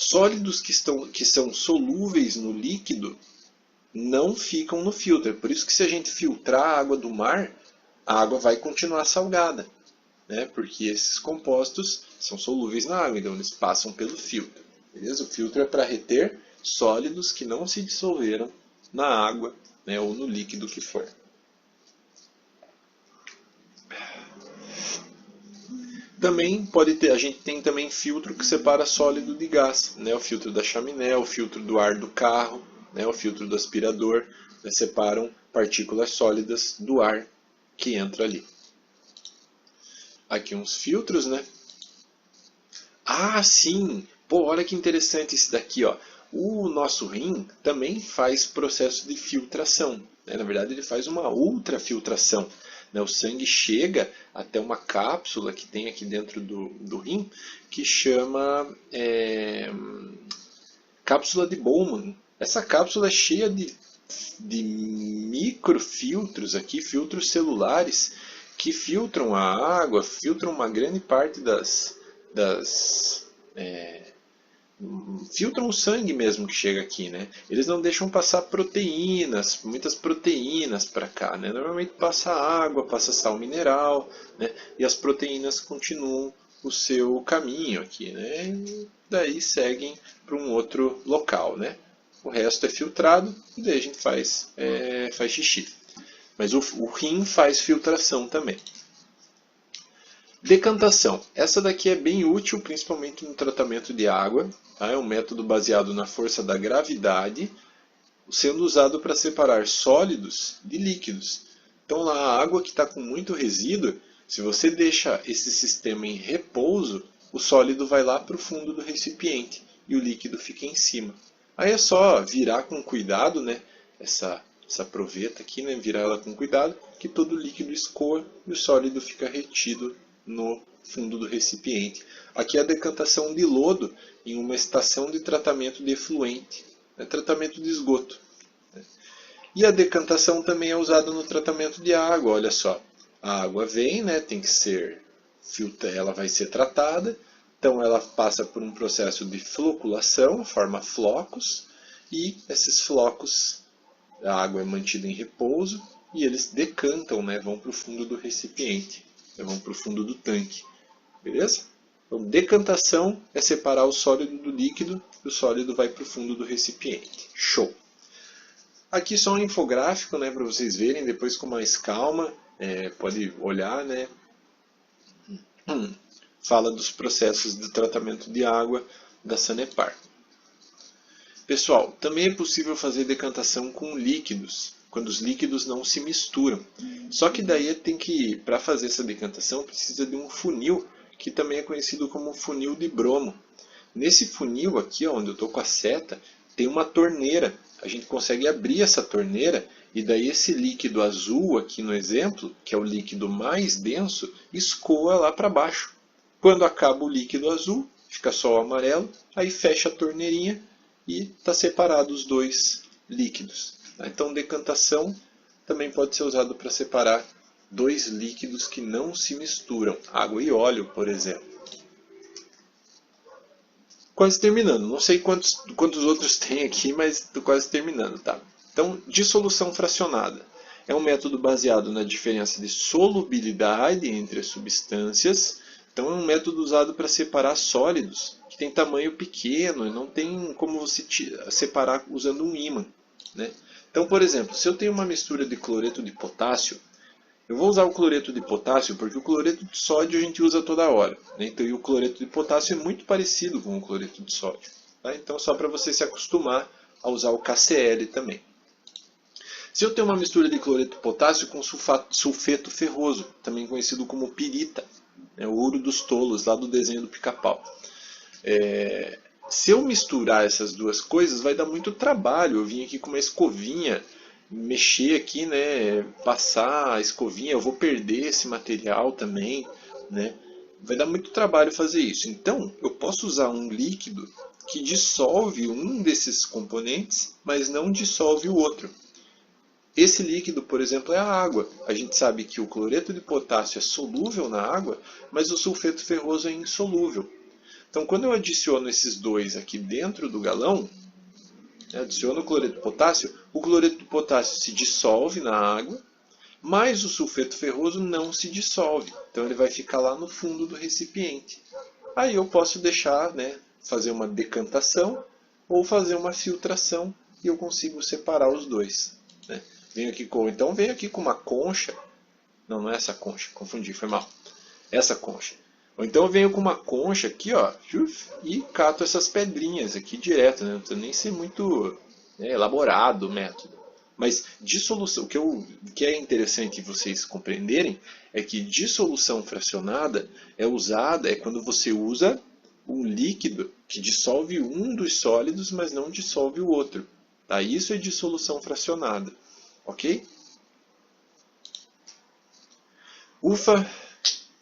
Sólidos que são solúveis no líquido não ficam no filtro. Por isso que se a gente filtrar a água do mar, a água vai continuar salgada, né? Porque esses compostos são solúveis na água, então eles passam pelo filtro. Beleza? O filtro é para reter sólidos que não se dissolveram na água, né, ou no líquido que for. Também a gente tem também filtro que separa sólido de gás, né? O filtro da chaminé, o filtro do ar do carro, né? O filtro do aspirador, né? Separam partículas sólidas do ar que entra ali. Aqui uns filtros, né? Ah, sim! Pô, olha que interessante esse daqui, ó. O nosso rim também faz processo de filtração, né? Na verdade, ele faz uma ultrafiltração. né? O sangue chega até uma cápsula que tem aqui dentro do rim, que chama cápsula de Bowman. Essa cápsula é cheia de microfiltros aqui, filtros celulares, que filtram a água, filtram uma grande parte filtram o sangue mesmo que chega aqui, né? Eles não deixam passar proteínas, muitas proteínas para cá, né? Normalmente passa água, passa sal mineral, né? E as proteínas continuam o seu caminho aqui, né? E daí seguem para um outro local, né? O resto é filtrado e daí a gente faz xixi. Mas o rim faz filtração também. Decantação. Essa daqui é bem útil, principalmente no tratamento de água. Tá? É um método baseado na força da gravidade, sendo usado para separar sólidos de líquidos. Então, lá, a água que está com muito resíduo, se você deixa esse sistema em repouso, o sólido vai lá para o fundo do recipiente e o líquido fica em cima. Aí é só virar com cuidado, né? Essa proveta aqui, né? Virar ela com cuidado, que todo o líquido escoa e o sólido fica retido no fundo do recipiente. Aqui é a decantação de lodo em uma estação de tratamento de efluente, tratamento de esgoto. E a decantação também é usada no tratamento de água, olha só. A água vem, né, tem que ser ela vai ser tratada, então ela passa por um processo de floculação, forma flocos, e esses flocos, a água é mantida em repouso e eles decantam, né, vão para o fundo do recipiente, vão para o fundo do tanque. Beleza? Então, decantação é separar o sólido do líquido e o sólido vai para o fundo do recipiente. Show! Aqui só um infográfico, né, para vocês verem depois com mais calma. Pode olhar, né? Fala dos processos de tratamento de água da Sanepar. Pessoal, também é possível fazer decantação com líquidos, quando os líquidos não se misturam. Só que daí para fazer essa decantação, precisa de um funil, que também é conhecido como funil de bromo. Nesse funil aqui, onde eu estou com a seta, tem uma torneira. A gente consegue abrir essa torneira e daí esse líquido azul aqui no exemplo, que é o líquido mais denso, escoa lá para baixo. Quando acaba o líquido azul, fica só o amarelo, aí fecha a torneirinha e está separado os dois líquidos. Então, decantação também pode ser usado para separar dois líquidos que não se misturam, água e óleo, por exemplo. Quase terminando, não sei quantos outros tem aqui, mas estou quase terminando, tá? Então, dissolução fracionada. É um método baseado na diferença de solubilidade entre as substâncias. Então, é um método usado para separar sólidos que tem tamanho pequeno e não tem como você separar usando um ímã, né? Então, por exemplo, se eu tenho uma mistura de cloreto de potássio, eu vou usar o cloreto de potássio porque o cloreto de sódio a gente usa toda hora, né? Então, e o cloreto de potássio é muito parecido com o cloreto de sódio. Tá? Então, só para você se acostumar a usar o KCl também. Se eu tenho uma mistura de cloreto de potássio com sulfeto ferroso, também conhecido como pirita, o ouro dos tolos, lá do desenho do Pica-Pau. Se eu misturar essas duas coisas, vai dar muito trabalho. Eu vim aqui com uma escovinha, mexer aqui, né, passar a escovinha, eu vou perder esse material também, né? Vai dar muito trabalho fazer isso. Então, eu posso usar um líquido que dissolve um desses componentes, mas não dissolve o outro. Esse líquido, por exemplo, é a água. A gente sabe que o cloreto de potássio é solúvel na água, mas o sulfeto ferroso é insolúvel. Então, quando eu adiciono esses dois aqui dentro do galão, adiciono o cloreto de potássio, o cloreto de potássio se dissolve na água, mas o sulfeto ferroso não se dissolve. Então, ele vai ficar lá no fundo do recipiente. Aí eu posso deixar, né, fazer uma decantação ou fazer uma filtração e eu consigo separar os dois, né? Venho aqui com uma concha. Não é essa concha, confundi, foi mal. Essa concha. Ou então eu venho com uma concha aqui, ó, e cato essas pedrinhas aqui direto, né? Não precisa nem ser muito elaborado o método. Mas dissolução, o que é interessante vocês compreenderem é que dissolução fracionada é quando você usa um líquido que dissolve um dos sólidos, mas não dissolve o outro. Tá? Isso é dissolução fracionada. Ok? Ufa,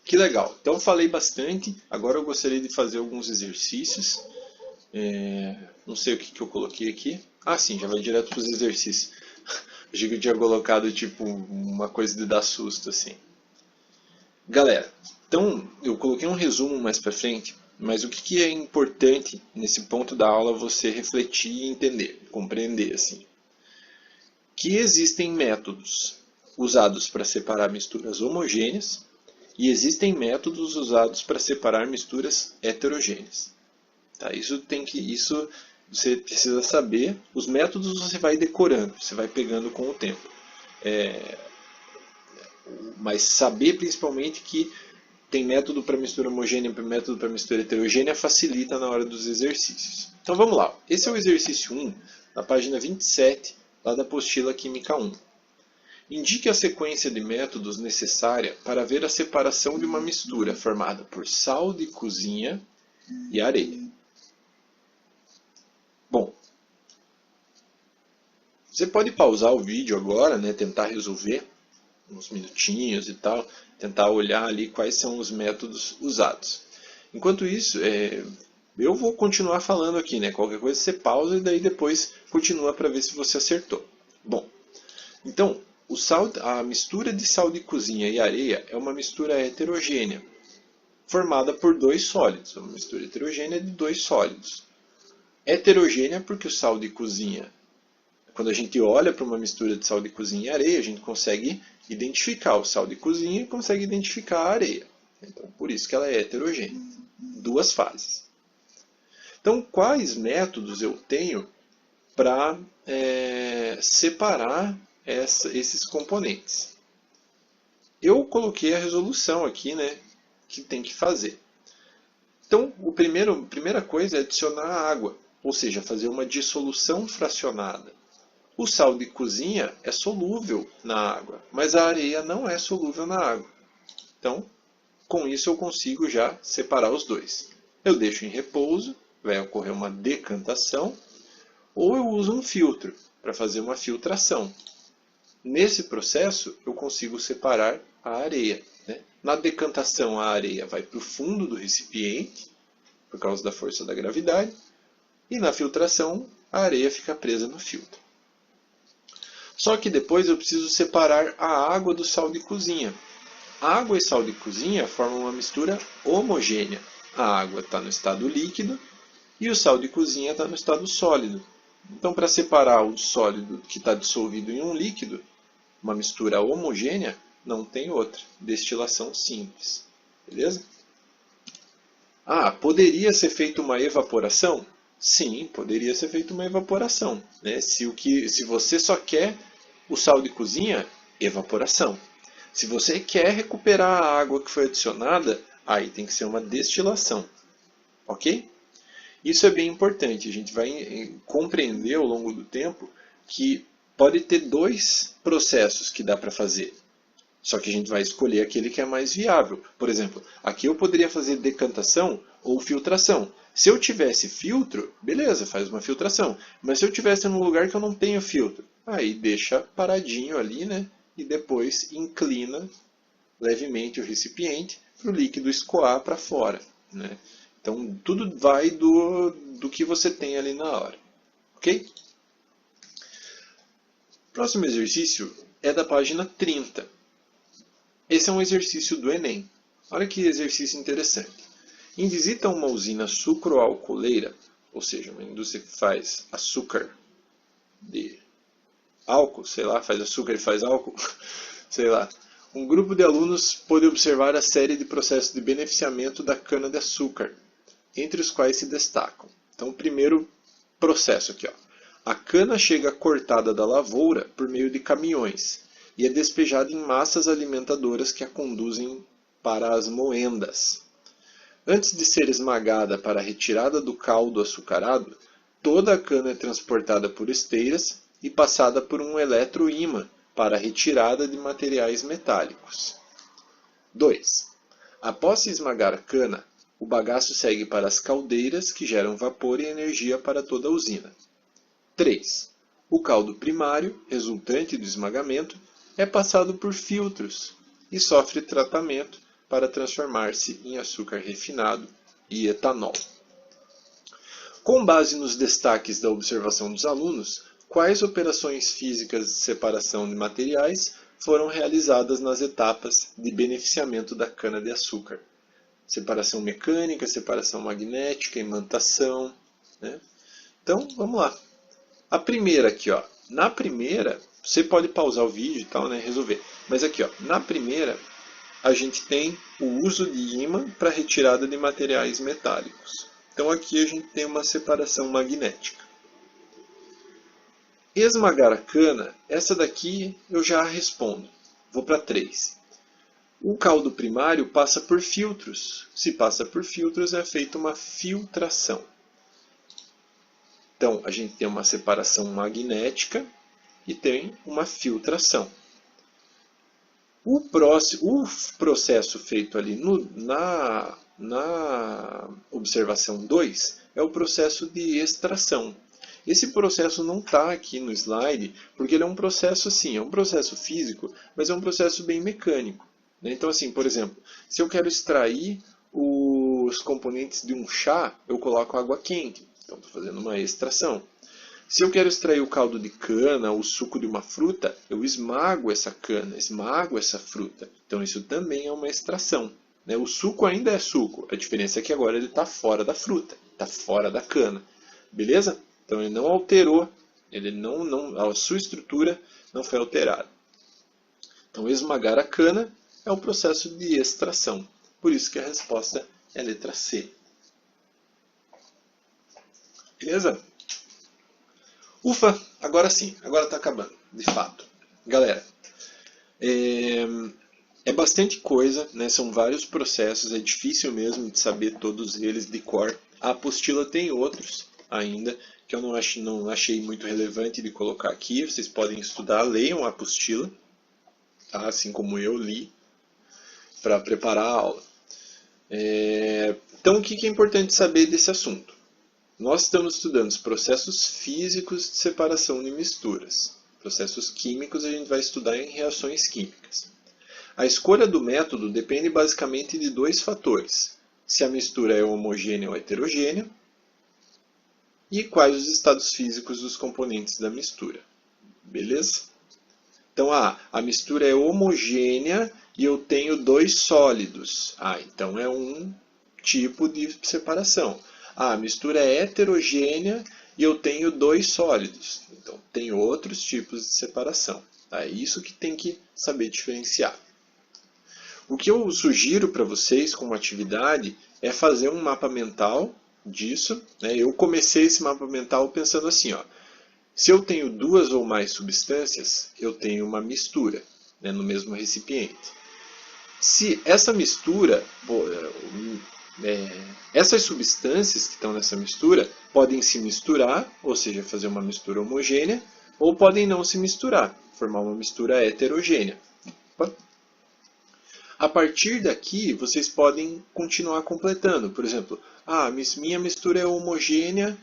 que legal. Então falei bastante, agora eu gostaria de fazer alguns exercícios. Não sei o que eu coloquei aqui. Ah, sim, já vai direto para os exercícios. Achei que eu tinha colocado tipo uma coisa de dar susto assim. Galera, então eu coloquei um resumo mais para frente, mas o que é importante nesse ponto da aula você refletir e entender, compreender assim. Que existem métodos usados para separar misturas homogêneas e existem métodos usados para separar misturas heterogêneas. Tá? Isso você precisa saber. Os métodos você vai decorando, você vai pegando com o tempo. Mas saber principalmente que tem método para mistura homogênea e método para mistura heterogênea facilita na hora dos exercícios. Então vamos lá. Esse é o exercício 1, na página 27, lá da apostila Química 1. Indique a sequência de métodos necessária para ver a separação de uma mistura formada por sal de cozinha e areia. Bom, você pode pausar o vídeo agora, né, tentar resolver uns minutinhos e tal, tentar olhar ali quais são os métodos usados. Enquanto isso, eu vou continuar falando aqui, né? Qualquer coisa você pausa e daí depois continua para ver se você acertou. Bom, então a mistura de sal de cozinha e areia é uma mistura heterogênea, formada por dois sólidos. Uma mistura heterogênea de dois sólidos. Heterogênea porque o sal de cozinha, quando a gente olha para uma mistura de sal de cozinha e areia, a gente consegue identificar o sal de cozinha e consegue identificar a areia. Então, por isso que ela é heterogênea. Duas fases. Então, quais métodos eu tenho para separar esses componentes? Eu coloquei a resolução aqui, né, que tem que fazer. Então, a primeira coisa é adicionar água, ou seja, fazer uma dissolução fracionada. O sal de cozinha é solúvel na água, mas a areia não é solúvel na água. Então, com isso eu consigo já separar os dois. Eu deixo em repouso, vai ocorrer uma decantação, ou eu uso um filtro para fazer uma filtração. Nesse processo, eu consigo separar a areia. Né? Na decantação, a areia vai para o fundo do recipiente, por causa da força da gravidade, e na filtração, a areia fica presa no filtro. Só que depois eu preciso separar a água do sal de cozinha. Água e sal de cozinha formam uma mistura homogênea. A água está no estado líquido e o sal de cozinha está no estado sólido. Então, para separar o sólido que está dissolvido em um líquido, uma mistura homogênea, não tem outra. Destilação simples. Beleza? Poderia ser feita uma evaporação? Sim, poderia ser feita uma evaporação. Né? Se você só quer o sal de cozinha, evaporação. Se você quer recuperar a água que foi adicionada, aí tem que ser uma destilação. Ok? Isso é bem importante. A gente vai compreender ao longo do tempo que pode ter dois processos que dá para fazer. Só que a gente vai escolher aquele que é mais viável. Por exemplo, aqui eu poderia fazer decantação ou filtração. Se eu tivesse filtro, beleza, faz uma filtração. Mas se eu tivesse num lugar que eu não tenho filtro, aí deixa paradinho ali, né? E depois inclina levemente o recipiente para o líquido escoar para fora. Né? Então, tudo vai do que você tem ali na hora. Ok? Próximo exercício é da página 30. Esse é um exercício do Enem. Olha que exercício interessante. Em visita a uma usina sucroalcooleira, ou seja, uma indústria que faz açúcar de álcool, sei lá, faz açúcar e faz álcool, sei lá. Um grupo de alunos pôde observar a série de processos de beneficiamento da cana-de-açúcar, entre os quais se destacam. Então, o primeiro processo aqui, ó. A cana chega cortada da lavoura por meio de caminhões e é despejada em massas alimentadoras que a conduzem para as moendas. Antes de ser esmagada para a retirada do caldo açucarado, toda a cana é transportada por esteiras e passada por um eletroímã para a retirada de materiais metálicos. 2. Após se esmagar a cana, o bagaço segue para as caldeiras que geram vapor e energia para toda a usina. 3. O caldo primário, resultante do esmagamento, é passado por filtros e sofre tratamento para transformar-se em açúcar refinado e etanol. Com base nos destaques da observação dos alunos, quais operações físicas de separação de materiais foram realizadas nas etapas de beneficiamento da cana-de-açúcar? Separação mecânica, separação magnética, imantação, né? Então, vamos lá. A primeira aqui, ó. Na primeira, você pode pausar o vídeo e tal, né, resolver. Mas aqui, ó, na primeira, a gente tem o uso de ímã para retirada de materiais metálicos. Então aqui a gente tem uma separação magnética. Esmagar a cana, essa daqui eu já respondo. Vou para 3. O caldo primário passa por filtros. Se passa por filtros, é feita uma filtração. Então, a gente tem uma separação magnética e tem uma filtração. O processo feito ali na observação 2 é o processo de extração. Esse processo não está aqui no slide, porque ele é um processo assim, é um processo físico, mas é um processo bem mecânico. Então, assim, por exemplo, se eu quero extrair os componentes de um chá, eu coloco água quente. Então, estou fazendo uma extração. Se eu quero extrair o caldo de cana, o suco de uma fruta, eu esmago essa cana, esmago essa fruta. Então, isso também é uma extração. O suco ainda é suco. A diferença é que agora ele está fora da fruta, está fora da cana. Beleza? Então, ele não alterou, a sua estrutura não foi alterada. Então, esmagar a cana é o processo de extração. Por isso que a resposta é a letra C. Beleza? Ufa, agora sim, agora está acabando, de fato. Galera, é bastante coisa, né? São vários processos, é difícil mesmo de saber todos eles de cor. A apostila tem outros ainda, que eu não achei muito relevante de colocar aqui. Vocês podem estudar, leiam a apostila, tá? Assim como eu li, para preparar a aula. Então, o que é importante saber desse assunto? Nós estamos estudando os processos físicos de separação de misturas. Processos químicos a gente vai estudar em reações químicas. A escolha do método depende basicamente de 2 fatores. Se a mistura é homogênea ou heterogênea e quais os estados físicos dos componentes da mistura. Beleza? Então, a mistura é homogênea e eu tenho 2 sólidos. Então é um tipo de separação. A mistura é heterogênea e eu tenho 2 sólidos. Então, tem outros tipos de separação. É isso que tem que saber diferenciar. O que eu sugiro para vocês como atividade é fazer um mapa mental disso. Eu comecei esse mapa mental pensando assim, ó, se eu tenho 2 ou mais substâncias, eu tenho uma mistura, no mesmo recipiente. Se essa mistura... essas substâncias que estão nessa mistura podem se misturar, ou seja, fazer uma mistura homogênea, ou podem não se misturar, formar uma mistura heterogênea. A partir daqui, vocês podem continuar completando. Por exemplo, minha mistura é homogênea,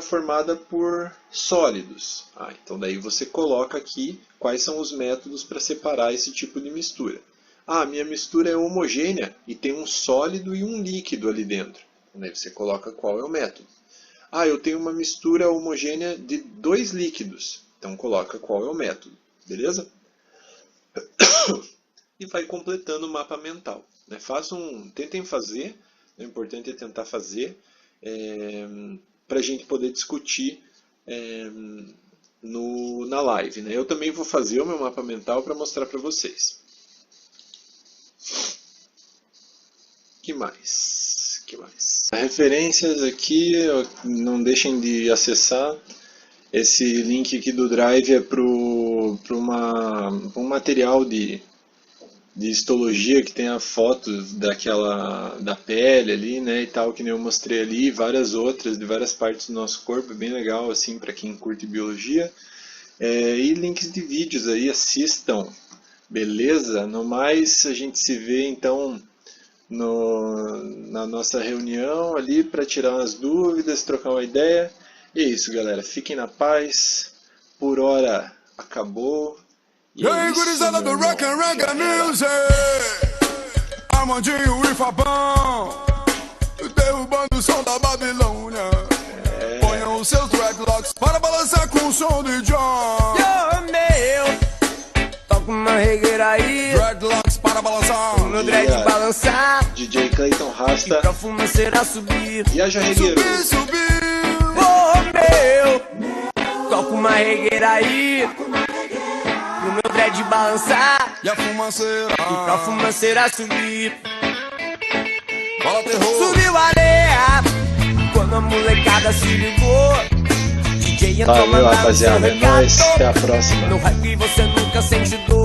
formada por sólidos. Então daí você coloca aqui quais são os métodos para separar esse tipo de mistura. Minha mistura é homogênea e tem um sólido e um líquido ali dentro. Daí você coloca qual é o método. Eu tenho uma mistura homogênea de 2 líquidos. Então coloca qual é o método. Beleza? E vai completando o mapa mental. Tentem fazer. O importante é tentar fazer para a gente poder discutir na live. Eu também vou fazer o meu mapa mental para mostrar para vocês. Que mais? Referências aqui, não deixem de acessar. Esse link aqui do Drive é para um material de histologia que tem a foto da pele ali, e tal, que nem eu mostrei ali, várias outras de várias partes do nosso corpo, é bem legal assim para quem curte biologia. E links de vídeos aí, assistam. Beleza? No mais, a gente se vê então na nossa reunião ali para tirar umas dúvidas, trocar uma ideia. E é isso, galera. Fiquem na paz. Por hora acabou. E é isso, meu irmão. Music. Armandinho e Fabão, derrubando o som da Babilônia. Ponham os seus dreadlocks para balançar com o som de John. Meu, toca uma regueira aí, Dreadlocks para balançar. meu dread balançar, DJ Clayton Rasta, pra fumaceira subir. e a Jarregueiro. Subir, subir. Meu, toca uma regueira aí, pro meu dread balançar, E a fumaceira. pra fumaceira subir. Bola terror. Subiu a areia, quando a molecada se ligou. DJ entrou Valeu, mandando rapaziada. seu É nóis. recado. Até a próxima. No rap você nunca sente dor.